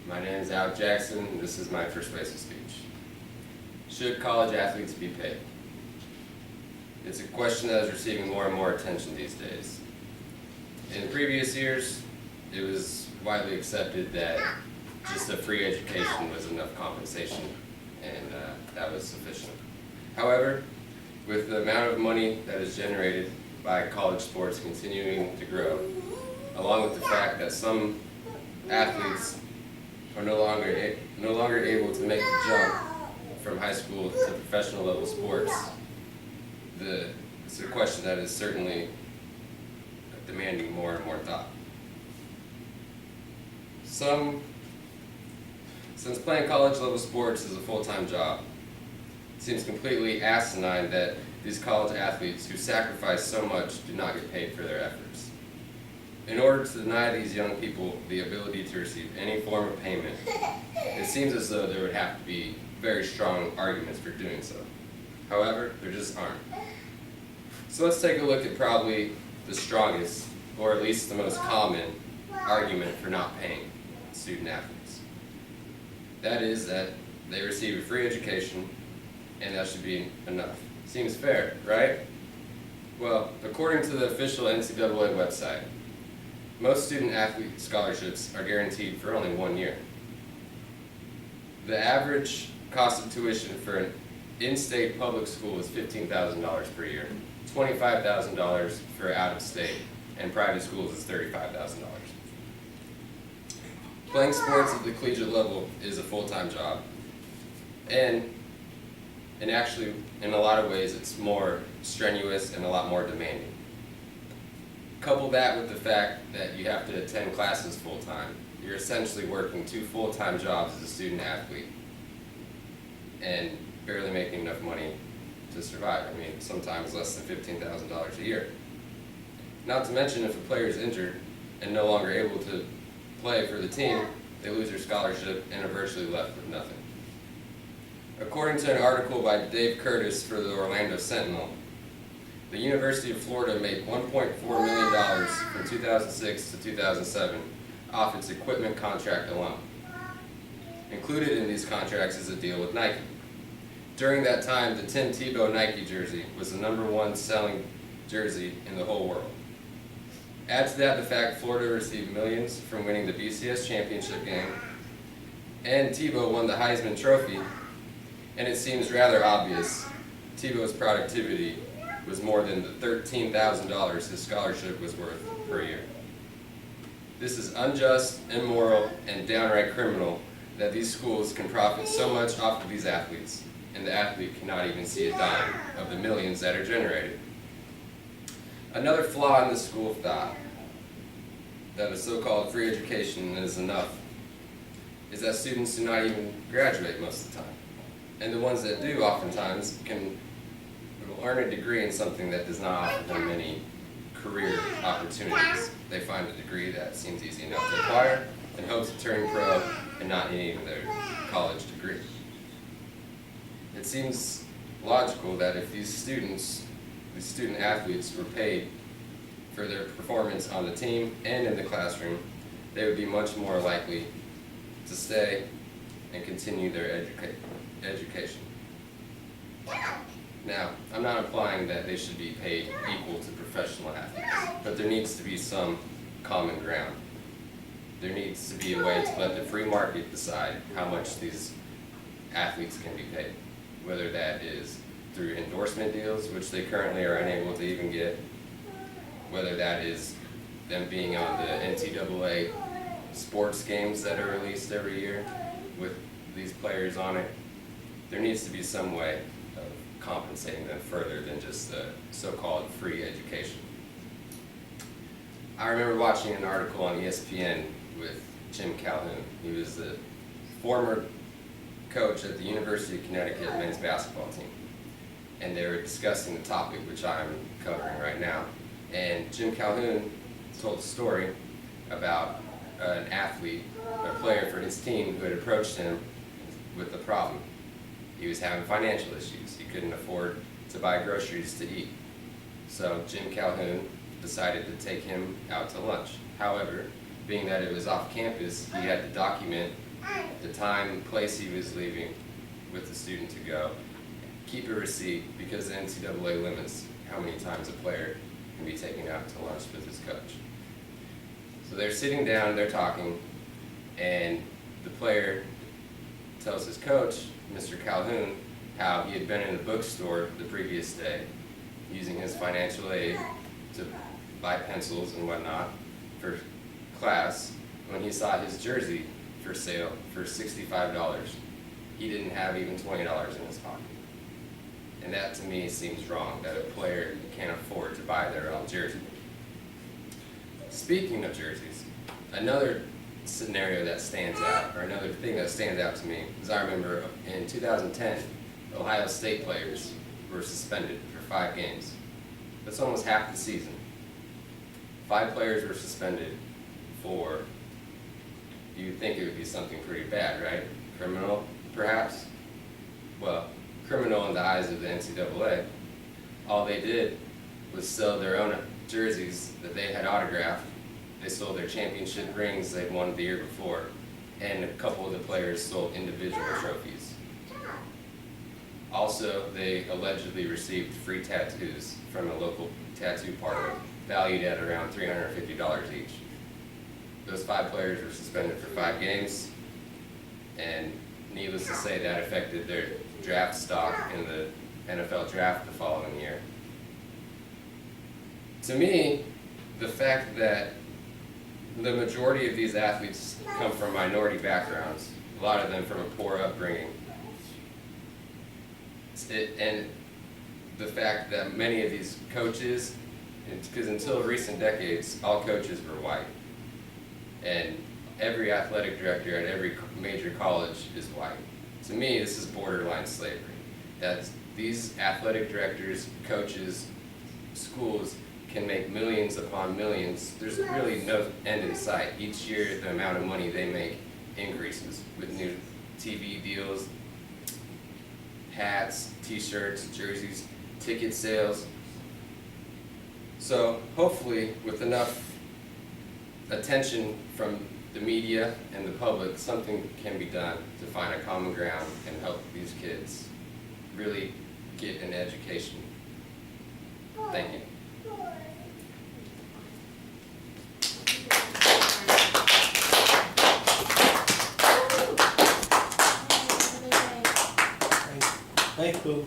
My name is Al Jackson. This is my persuasive speech. Should college athletes be paid? It's a question that is receiving more and more attention these days. In previous years, it was widely accepted that just a free education was enough compensation, and that was sufficient. However, with the amount of money that is generated by college sports continuing to grow, along with the fact that some athletes are no longer able to make the jump from high school to professional level sports, it's a question that is certainly demanding more and more thought. Since playing college level sports is a full-time job, it seems completely asinine that these college athletes who sacrifice so much do not get paid for their efforts. In order to deny these young people the ability to receive any form of payment, it seems as though there would have to be very strong arguments for doing so. However, there just aren't. So let's take a look at probably the strongest, or at least the most common, argument for not paying student athletes. That is that they receive a free education and that should be enough. Seems fair, right? Well, according to the official NCAA website, most student athlete scholarships are guaranteed for only 1 year. The average cost of tuition for an in-state public school is $15,000 per year, $25,000 for out-of-state, and private schools is $35,000. Playing sports at the collegiate level is a full-time job, and actually, in a lot of ways, it's more strenuous and a lot more demanding. Couple that with the fact that you have to attend classes full-time. You're essentially working 2 full-time jobs as a student athlete and barely making enough money to survive. I mean, sometimes less than $15,000 a year. Not to mention, if a player is injured and no longer able to play for the team, they lose their scholarship and are virtually left with nothing. According to an article by Dave Curtis for the Orlando Sentinel, the University of Florida made $1.4 million from 2006 to 2007 off its equipment contract alone. Included in these contracts is a deal with Nike. During that time, the Tim Tebow Nike jersey was the #1 selling jersey in the whole world. Add to that the fact Florida received millions from winning the BCS championship game, and Tebow won the Heisman Trophy, and it seems rather obvious Tebow's productivity was more than the $13,000 his scholarship was worth per year. This is unjust, immoral, and downright criminal that these schools can profit so much off of these athletes, and the athlete cannot even see a dime of the millions that are generated. Another flaw in this school of thought, that a so-called free education is enough, is that students do not even graduate most of the time. And the ones that do oftentimes will earn a degree in something that does not offer them many career opportunities. They find a degree that seems easy enough to acquire in hopes of turning pro and not needing their college degree. It seems logical that if these student athletes were paid for their performance on the team and in the classroom, they would be much more likely to stay and continue their education. Now, I'm not implying that they should be paid equal to professional athletes, but there needs to be some common ground. There needs to be a way to let the free market decide how much these athletes can be paid, whether that is through endorsement deals, which they currently are unable to even get, whether that is them being on the NCAA sports games that are released every year with these players on it. There needs to be some way of compensating them further than just the so-called free education. I remember watching an article on ESPN with Jim Calhoun. He was the former coach at the University of Connecticut men's basketball team. And they were discussing the topic which I'm covering right now. And Jim Calhoun told a story about an athlete, a player for his team, who had approached him with the problem. He was having financial issues. He couldn't afford to buy groceries to eat. So Jim Calhoun decided to take him out to lunch. However, being that it was off campus, he had to document the time, place he was leaving with the student to go, keep a receipt, because the NCAA limits how many times a player can be taken out to lunch with his coach. So they're sitting down, they're talking, and the player tells his coach, Mr. Calhoun, how he had been in the bookstore the previous day using his financial aid to buy pencils and whatnot for class when he saw his jersey for sale for $65. He didn't have even $20 in his pocket. And that to me seems wrong, that a player can't afford to buy their own jersey. Speaking of jerseys, another scenario that stands out, or another thing that stands out to me, is I remember in 2010, Ohio State players were suspended for 5 games. That's almost half the season. 5 players were suspended for, you'd think it would be something pretty bad, right? Criminal, perhaps? Well, criminal in the eyes of the NCAA. All they did was sell their own jerseys that they had autographed. They sold their championship rings they'd won the year before, and a couple of the players sold individual trophies. Also, they allegedly received free tattoos from a local tattoo parlor, valued at around $350 each. Those 5 players were suspended for 5 games, and needless to say, that affected their draft stock in the NFL draft the following year. To me, the fact that the majority of these athletes come from minority backgrounds, a lot of them from a poor upbringing, and the fact that many of these coaches, because until recent decades, all coaches were white, and every athletic director at every major college is white. To me, this is borderline slavery. That these athletic directors, coaches, schools can make millions upon millions. There's really no end in sight. Each year, the amount of money they make increases with new TV deals, hats, t-shirts, jerseys, ticket sales. So hopefully, with enough attention from the media and the public, something can be done to find a common ground and help these kids really get an education. Thank you. Thanks, Boo.